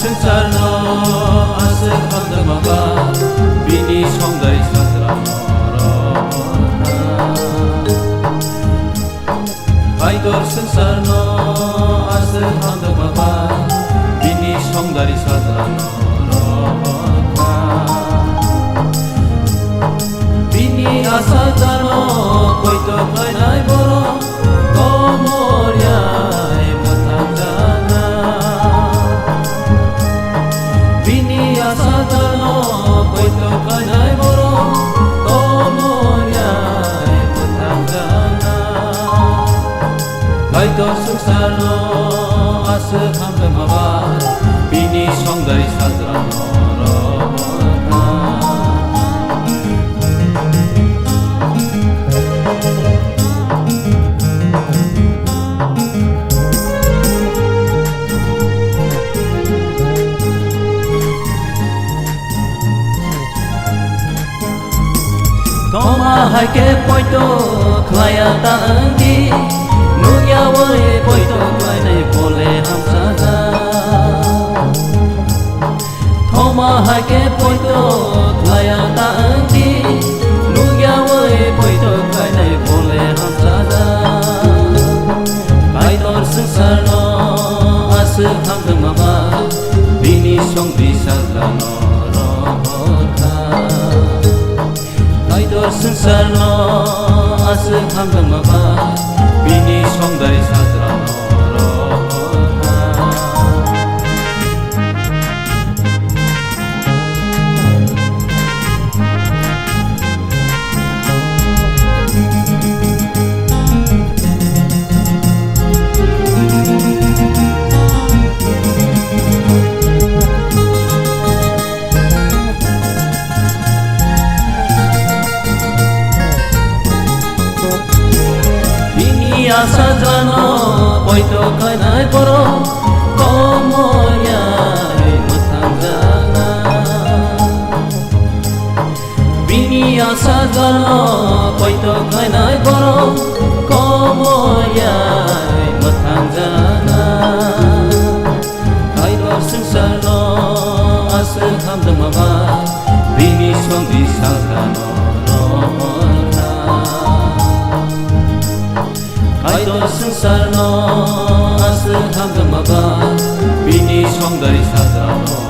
संसारनो आसो खालामदों माबा बिनि संदारि साज्रा बायदर संसारनो आसो खालामदों माबा बिनि संदारि साज्रा बिनि आसा जानो कयत फायनाय बर' गमरियाय मोथां जाना बिनि आसा जानो कयत फायनाय बर' गमरियाय मोथां जाना बायदर संसारनो आसो खालामदों माबा बिनि संदारि साज्रा Toma haike poito klaya taangi Nuya wae poito klaya pole hamsada Toma haike poito klaya taangi Nuya wae poito klaya pole hamsada Baidor sangsarno asa khamdang mama Bini songri sadrano संसारनो आसो खालामदों माबा बिनि संदारि साज्रा आसा जानो poito kainai boro gomoriyae mothang jana bini asa jano poito kainai boro gomoriyae mothang jana kaidor sangsarno asa khamdang maba bini songri sagrano Baidor संसारनो आसो खालामदों माबा बिनि संदारि साज्रा